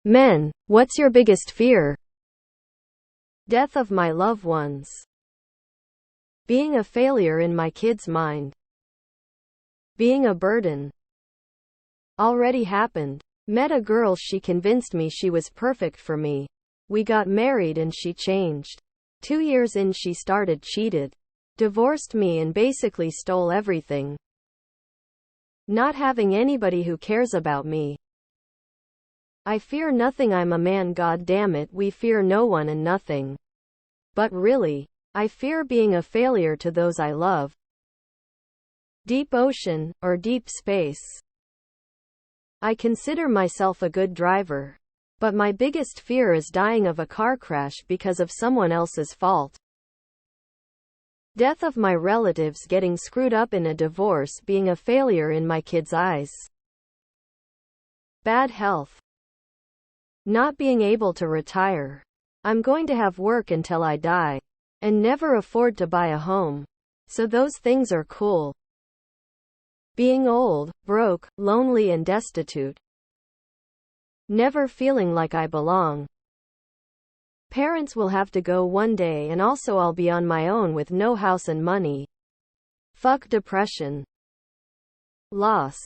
Men, what's your biggest fear? Death of my loved ones. Being a failure in my kid's mind. Being a burden. Already happened. Met a girl, she convinced me she was perfect for me. We got married and she changed. 2 years in she started cheated. Divorced me and basically stole everything. Not having anybody who cares about me. I fear nothing, I'm a man, god damn it, we fear no one and nothing. But really, I fear being a failure to those I love. Deep ocean, or deep space. I consider myself a good driver. But my biggest fear is dying of a car crash because of someone else's fault. Death of my relatives, getting screwed up in a divorce, being a failure in my kids' eyes. Bad health. Not being able to retire. I'm going to have work until I die. And never afford to buy a home. So those things are cool. Being old, broke, lonely and destitute. Never feeling like I belong. Parents will have to go one day and also I'll be on my own with no house and money. Fuck depression. Loss.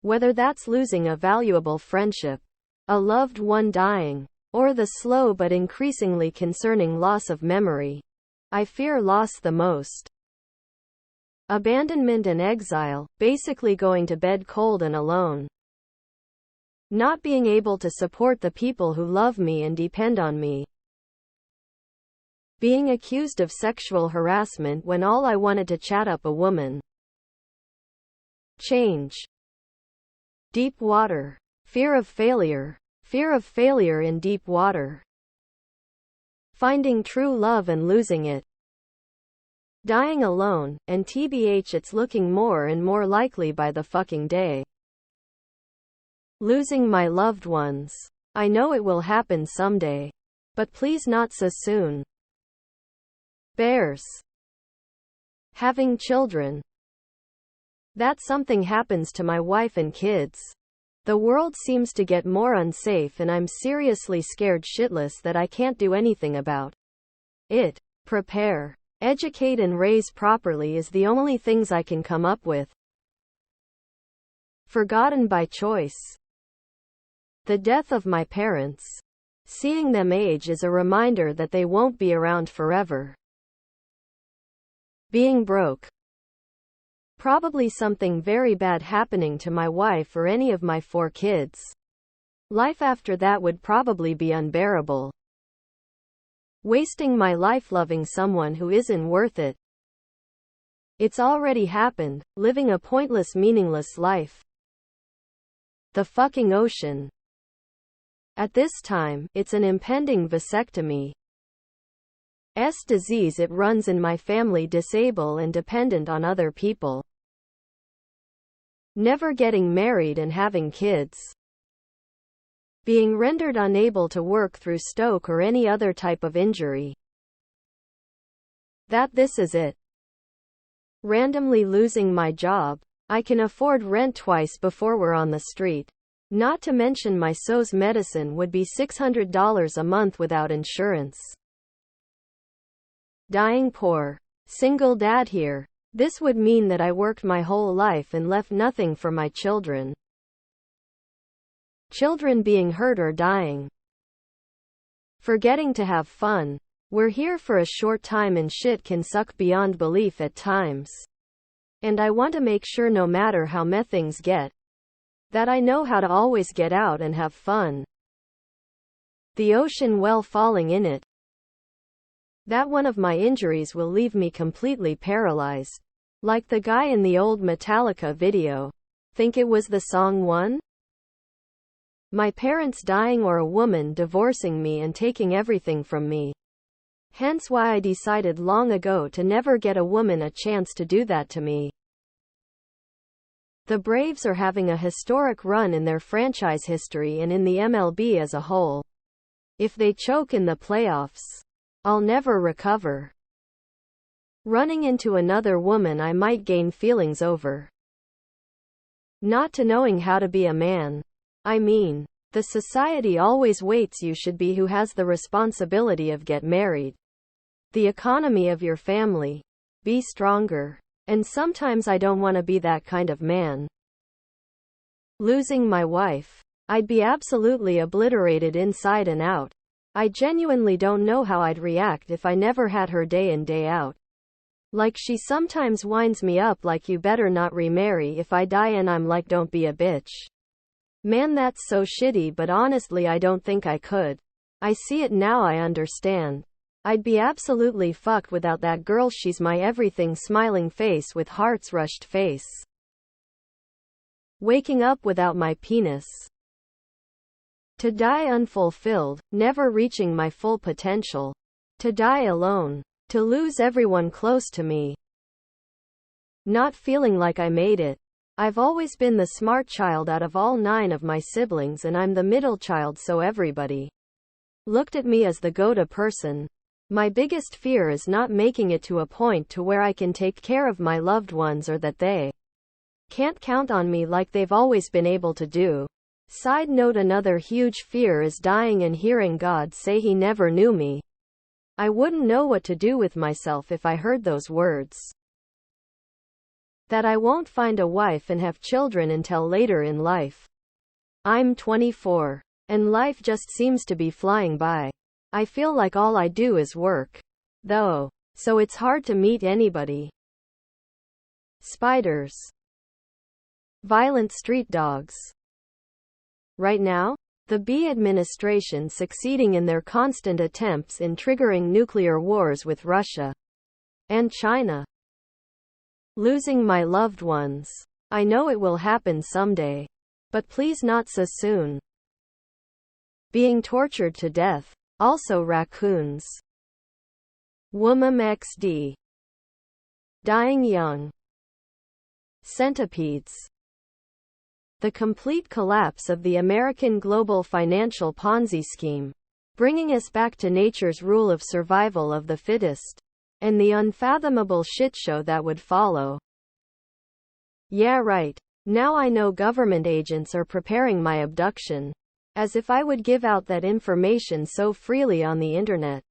Whether that's losing a valuable friendship, a loved one dying, or the slow but increasingly concerning loss of memory. I fear loss the most. Abandonment and exile, basically going to bed cold and alone. Not being able to support the people who love me and depend on me. Being accused of sexual harassment when all I wanted to chat up a woman. Change. Deep water. Fear of failure. Fear of failure in deep water. Finding true love and losing it. Dying alone, and TBH it's looking more and more likely by the fucking day. Losing my loved ones. I know it will happen someday. But please not so soon. Bears. Having children. That something happens to my wife and kids. The world seems to get more unsafe and I'm seriously scared shitless that I can't do anything about it. Prepare, educate and raise properly is the only things I can come up with. Forgotten by choice. The death of my parents. Seeing them age is a reminder that they won't be around forever. Being broke. Probably something very bad happening to my wife or any of my 4 kids. Life after that would probably be unbearable. Wasting my life loving someone who isn't worth it. It's already happened, living a pointless, meaningless life. The fucking ocean. At this time, it's an impending vasectomy. Disease, it runs in my family, disabled and dependent on other people. Never getting married and having kids. Being rendered unable to work through stroke or any other type of injury. This is it. Randomly losing my job. I can afford rent twice before we're on the street. Not to mention my SOS medicine would be $600 a month without insurance. Dying poor. Single dad here. This would mean that I worked my whole life and left nothing for my children. Children being hurt or dying. Forgetting to have fun. We're here for a short time and shit can suck beyond belief at times. And I want to make sure no matter how meh things get, that I know how to always get out and have fun. The ocean, well, falling in it. That one of my injuries will leave me completely paralyzed. Like the guy in the old Metallica video. Think it was the song One? My parents dying or a woman divorcing me and taking everything from me. Hence why I decided long ago to never get a woman a chance to do that to me. The Braves are having a historic run in their franchise history and in the MLB as a whole. If they choke in the playoffs, I'll never recover. Running into another woman I might gain feelings over. Not to knowing how to be a man. I mean, The society always waits you should be who has the responsibility of get married. The economy of your family. Be stronger. And sometimes I don't want to be that kind of man. Losing my wife. I'd be absolutely obliterated inside and out. I genuinely don't know how I'd react if I never had her day in day out. Like she sometimes winds me up like you better not remarry if I die, and I'm like, don't be a bitch. Man, that's so shitty, but honestly I don't think I could. I see it now, I understand. I'd be absolutely fucked without that girl. She's my everything. Smiling face with heart's rushed face. Waking up without my penis. To die unfulfilled, never reaching my full potential. To die alone. To lose everyone close to me. Not feeling like I made it. I've always been the smart child out of all 9 of my siblings, and I'm the middle child, so everybody looked at me as the go-to person. My biggest fear is not making it to a point to where I can take care of my loved ones, or that they can't count on me like they've always been able to do. Side note, another huge fear is dying and hearing God say he never knew me. I wouldn't know what to do with myself if I heard those words. That I won't find a wife and have children until later in life. I'm 24. And life just seems to be flying by. I feel like all I do is work. Though. So it's hard to meet anybody. Spiders. Violent street dogs. Right now, the B administration succeeding in their constant attempts in triggering nuclear wars with Russia and China. Losing my loved ones. I know it will happen someday. But please not so soon. Being tortured to death. Also raccoons. Woman XD. Dying young. Centipedes. The complete collapse of the American global financial Ponzi scheme, bringing us back to nature's rule of survival of the fittest, and the unfathomable shitshow that would follow. Yeah, right. Now I know government agents are preparing my abduction. As if I would give out that information so freely on the internet.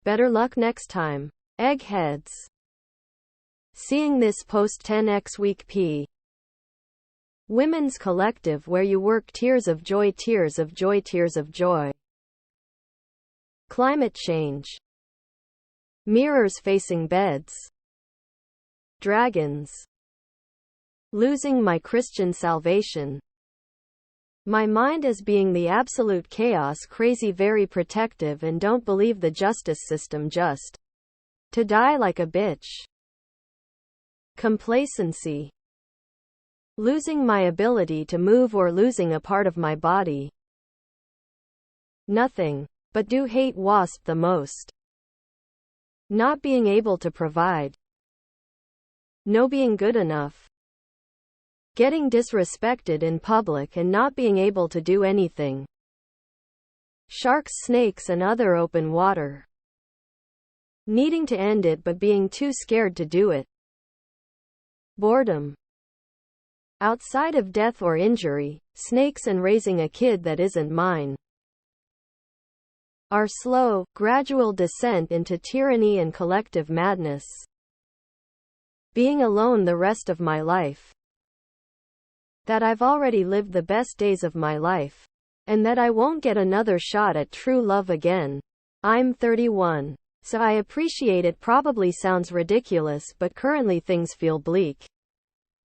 Better luck next time. Eggheads. Seeing this post 10x week P. Women's Collective, where you work. Tears of joy, tears of joy, tears of joy. Climate change. Mirrors facing beds. Dragons. Losing my Christian salvation. My mind as being the absolute chaos, crazy, very protective, and don't believe the justice system, just to die like a bitch. Complacency. Losing my ability to move or losing a part of my body. Nothing. But do hate wasp the most. Not being able to provide. No being good enough. Getting disrespected in public and not being able to do anything. Sharks, snakes, and other open water. Needing to end it but being too scared to do it. Boredom. Outside of death or injury, snakes and raising a kid that isn't mine. Our slow, gradual descent into tyranny and collective madness. Being alone the rest of my life. That I've already lived the best days of my life. And that I won't get another shot at true love again. I'm 31. So I appreciate it. Probably sounds ridiculous, but currently things feel bleak.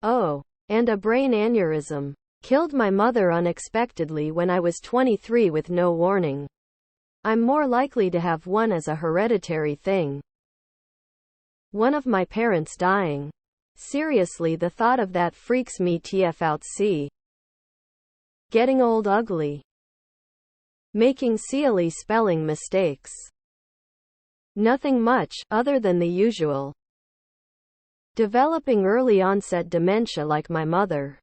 Oh. And a brain aneurysm. Killed my mother unexpectedly when I was 23 with no warning. I'm more likely to have one as a hereditary thing. One of my parents dying. Seriously, the thought of that freaks me tf out. See. Getting old ugly. Making silly spelling mistakes. Nothing much, other than the usual. Developing early onset dementia like my mother.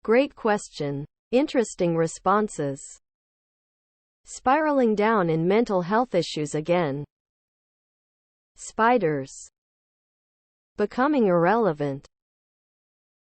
Great question. Interesting responses. Spiraling down in mental health issues again. Spiders. Becoming irrelevant.